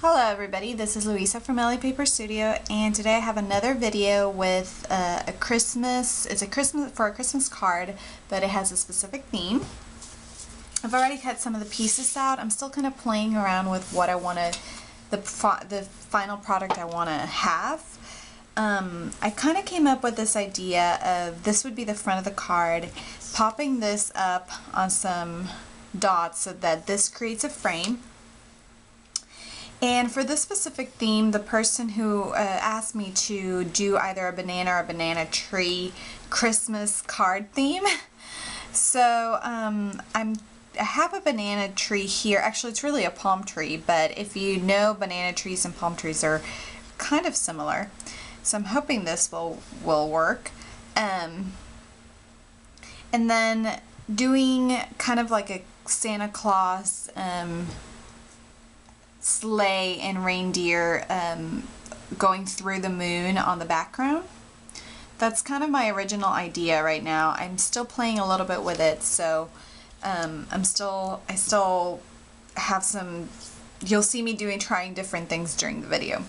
Hello everybody, this is Louisa from LA Paper Studio, and today I have another video with a Christmas card, but it has a specific theme. I've already cut some of the pieces out. I'm still kind of playing around with what I want to, the final product I want to have. I kind of came up with this idea of this would be the front of the card, popping this up on some dots so that this creates a frame. And for this specific theme, the person who asked me to do either a banana or a banana tree Christmas card theme. So I have a banana tree here. Actually, it's really a palm tree, but if you know, banana trees and palm trees are kind of similar. So I'm hoping this will work. And then doing kind of like a Santa Claus sleigh and reindeer going through the moon on the background. That's kind of my original idea right now. I'm still playing a little bit with it, so I still have some, you'll see me trying different things during the video.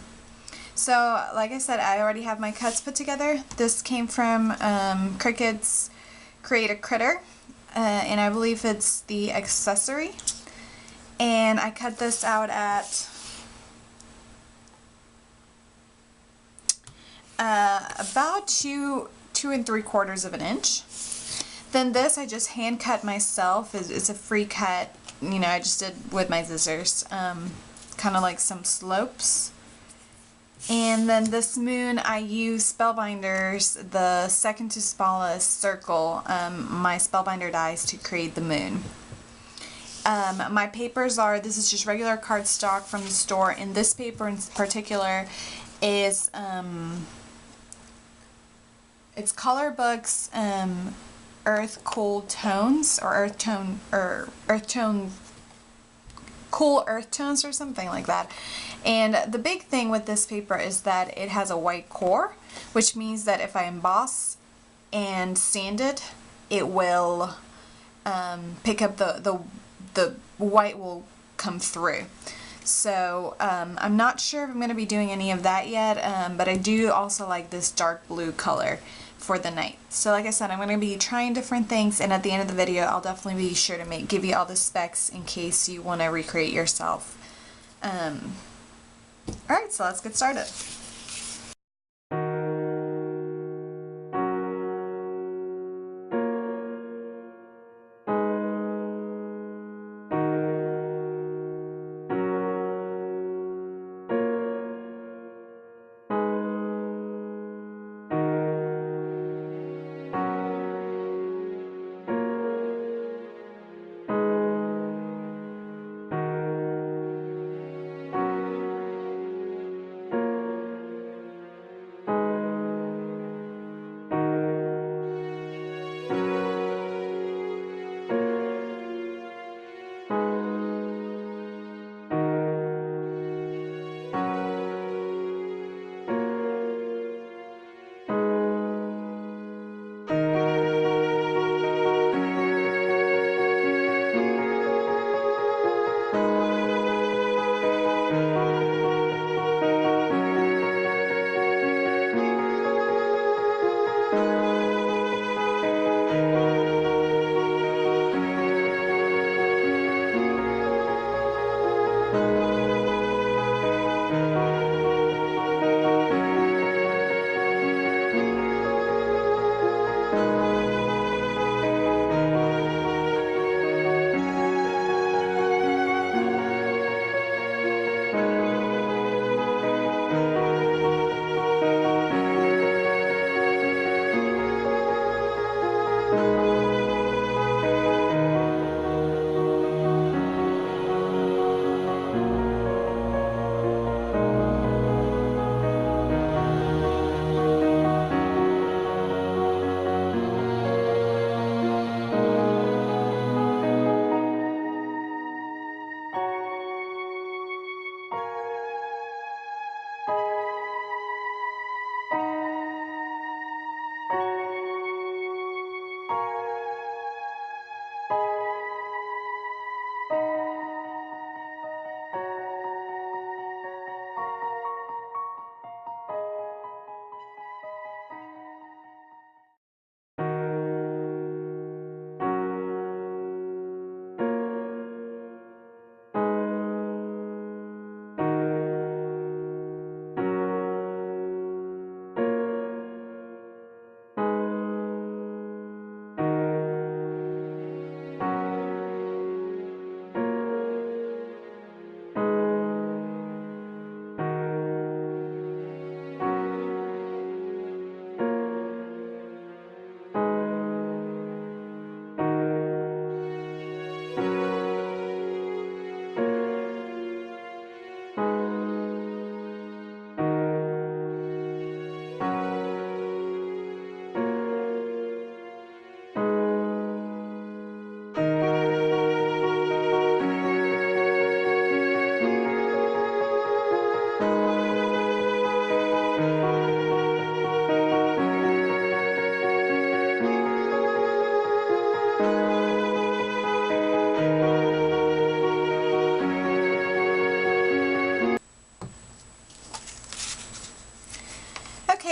So like I said, I already have my cuts put together. This came from Cricut's Create a Critter, and I believe it's the accessory. And I cut this out at about 2 3/4 of an inch. Then this I just hand cut myself. It's a free cut, you know, I just did with my scissors, kind of like some slopes. And then this moon, I use Spellbinder's, the second to smallest circle, my Spellbinder dies to create the moon. My papers are, this is just regular cardstock from the store, and this paper in particular is, it's Color Books Earth Cool Tones, or Cool Earth Tones or something like that. And the big thing with this paper is that it has a white core, which means that if I emboss and sand it, it will pick up the white will come through. So I'm not sure if I'm going to be doing any of that yet, but I do also like this dark blue color for the night. So like I said, I'm going to be trying different things, and at the end of the video I'll definitely be sure to give you all the specs in case you want to recreate yourself. Alright, so let's get started.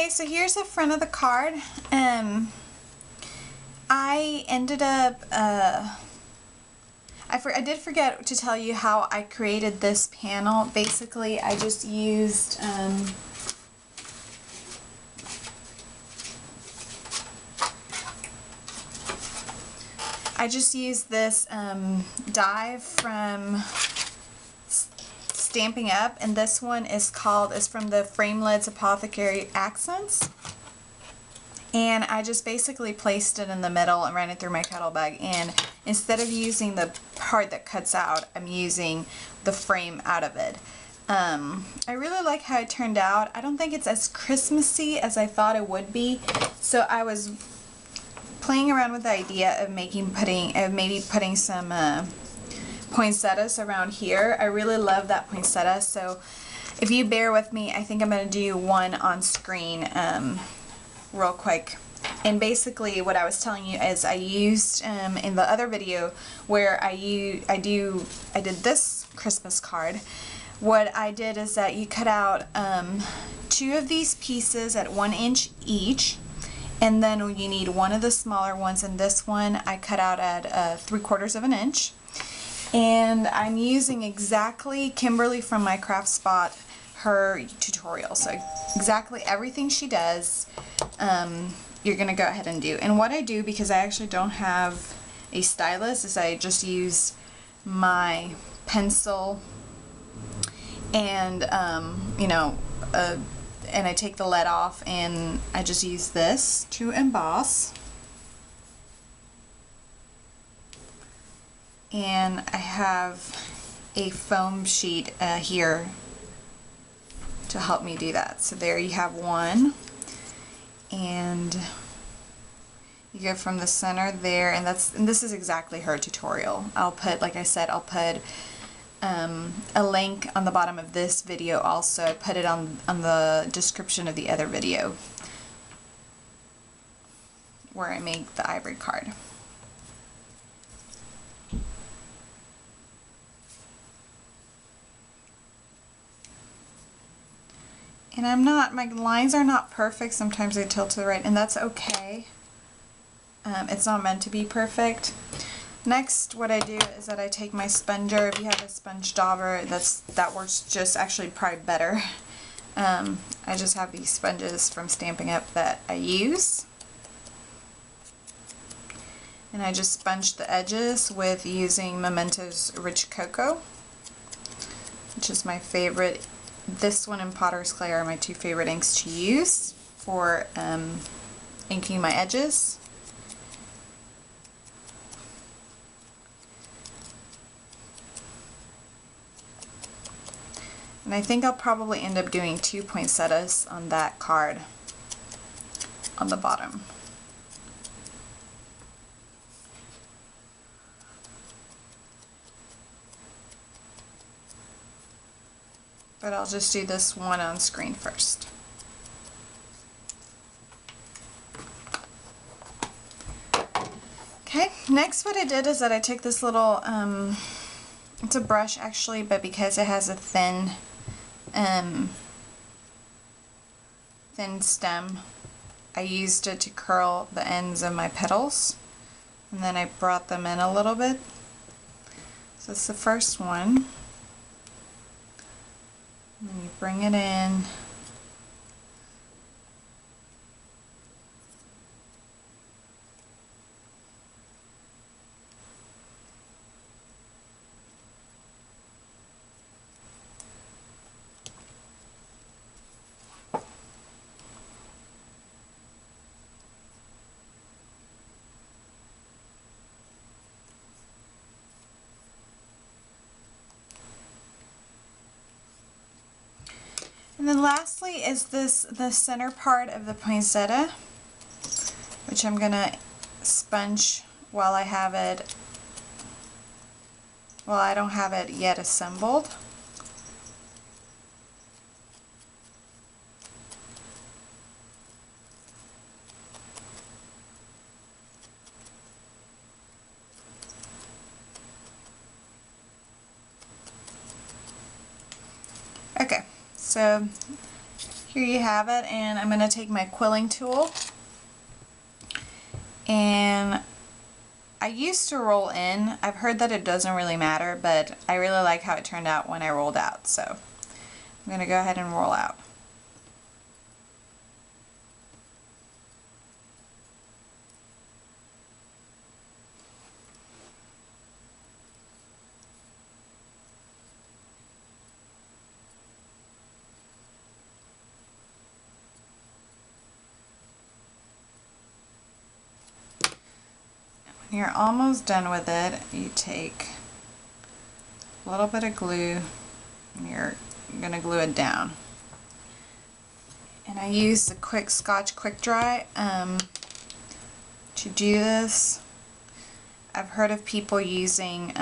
Okay, so here's the front of the card. I ended up, I did forget to tell you how I created this panel. Basically, I just used, this die from Stampin' Up, and this one is from the Framelids Apothecary Accents. And I just basically placed it in the middle and ran it through my kettle bag, and instead of using the part that cuts out, I'm using the frame out of it. I really like how it turned out. I don't think it's as Christmassy as I thought it would be, so I was playing around with the idea of maybe putting some poinsettias around here. I really love that poinsettia, so if you bear with me, I think I'm going to do one on screen real quick. And basically what I was telling you is I used in the other video where I did this Christmas card. What I did is that you cut out 2 of these pieces at 1 inch each, and then you need one of the smaller ones, and this one I cut out at 3/4 of an inch. And I'm using exactly Kimberly from my Craft Spot, her tutorial. So exactly everything she does, you're going to go ahead and do. And what I do, because I actually don't have a stylus, is I just use my pencil and, you know, and I take the lead off, and I just use this to emboss. And I have a foam sheet here to help me do that. So there you have one, and you go from the center there, and this is exactly her tutorial. I'll put, like I said, I'll put a link on the bottom of this video also. I put it on the description of the other video where I make the ivory card. And my lines are not perfect. Sometimes they tilt to the right, and that's okay. It's not meant to be perfect. Next, what I do is that I take my sponger. If you have a sponge dauber, that works just actually probably better. I just have these sponges from Stampin' Up that I use. And I just sponge the edges with using Memento's Rich Cocoa, which is my favorite. This one and Potter's Clay are my 2 favorite inks to use for inking my edges. And I think I'll probably end up doing 2 poinsettias on that card on the bottom. But I'll just do this one on screen first. Okay, next what I did is that I took this little, it's a brush actually, but because it has a thin stem, I used it to curl the ends of my petals, and then I brought them in a little bit. So it's the first one. And then you bring it in. And then lastly is the center part of the poinsettia, which I'm gonna sponge while I don't have it yet assembled. Okay, so here you have it, and I'm going to take my quilling tool, and I used to roll in. I've heard that it doesn't really matter, but I really like how it turned out when I rolled out, so I'm going to go ahead and roll out. When you're almost done with it, you take a little bit of glue and you're going to glue it down. And I use the Quick Scotch Quick Dry to do this. I've heard of people using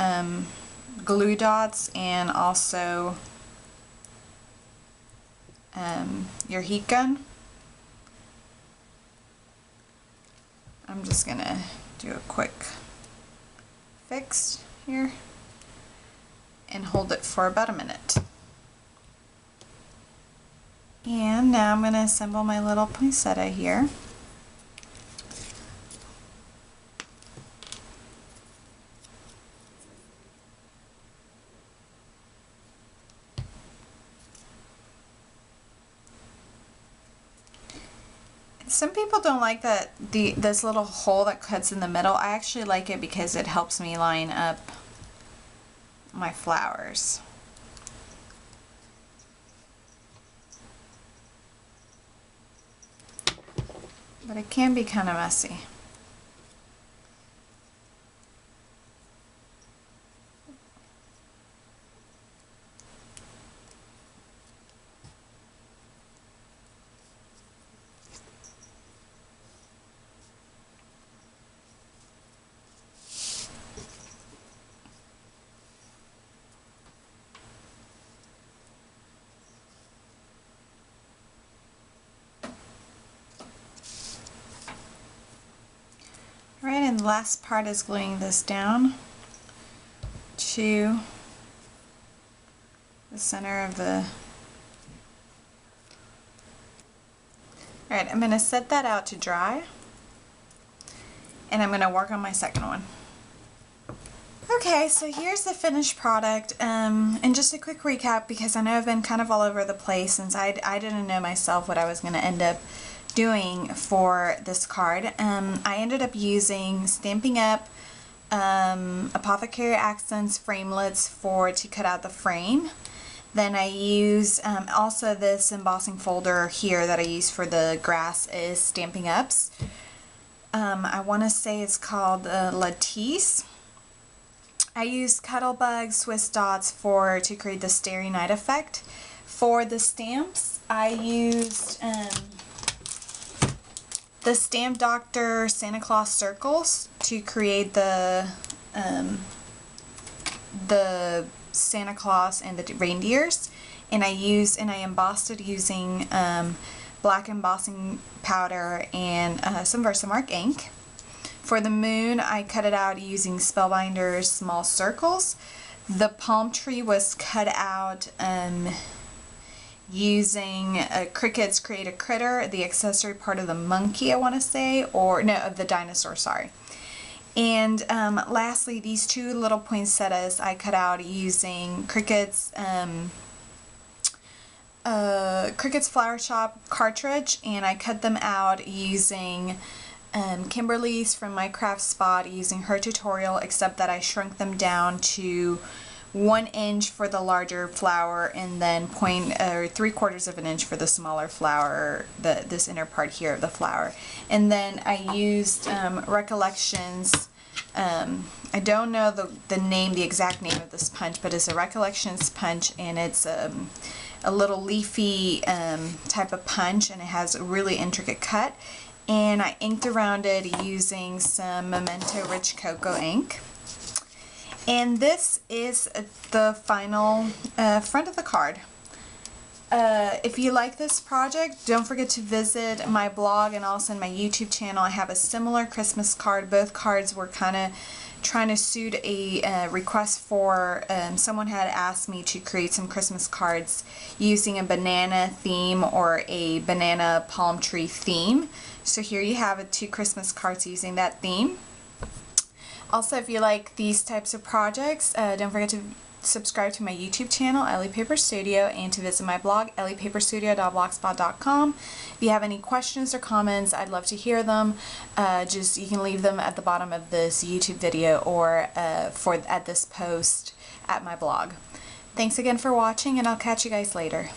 glue dots and also your heat gun. I'm just going to do a quick fix here and hold it for about a minute. And now I'm going to assemble my little poinsettia here. Some people don't like that this little hole that cuts in the middle. I actually like it because it helps me line up my flowers. But it can be kind of messy. Alright, and the last part is gluing this down to the center of the... Alright, I'm going to set that out to dry, and I'm going to work on my second one. Okay, so here's the finished product, and just a quick recap, because I know I've been kind of all over the place since I didn't know myself what I was going to end up doing for this card. I ended up using Stampin' Up! Apothecary Accents framelits to cut out the frame. Then I use also this embossing folder here that I use for the grass is Stampin' Up's. I want to say it's called Lattice. I used Cuttlebug Swiss dots to create the Starry Night effect. For the stamps, I used the Stamp Doctor Santa Claus circles to create the Santa Claus and the reindeers, and I embossed it using black embossing powder and some Versamark ink. For the moon, I cut it out using Spellbinder's small circles. The palm tree was cut out using Cricut's Create a Critter, the accessory part of the monkey, I want to say, or no, of the dinosaur, sorry. And lastly, these two little poinsettias I cut out using Cricut's Flower Shop cartridge, and I cut them out using Kimberly's from My Craft Spot, using her tutorial, except that I shrunk them down to 1 inch for the larger flower and then 3/4 of an inch for the smaller flower, this inner part here of the flower. And then I used Recollections. I don't know the exact name of this punch, but it's a Recollections punch, and it's a little leafy type of punch, and it has a really intricate cut. And I inked around it using some Memento Rich Cocoa ink. And this is the final front of the card. If you like this project, don't forget to visit my blog and also my YouTube channel. I have a similar Christmas card. Both cards were kind of trying to suit a request for, someone had asked me to create some Christmas cards using a banana theme or a banana palm tree theme. So here you have it, 2 Christmas cards using that theme. Also, if you like these types of projects, don't forget to subscribe to my YouTube channel, Ellie Paper Studio, and to visit my blog, elliepaperstudio.blogspot.com. If you have any questions or comments, I'd love to hear them. You can leave them at the bottom of this YouTube video or at this post at my blog. Thanks again for watching, and I'll catch you guys later.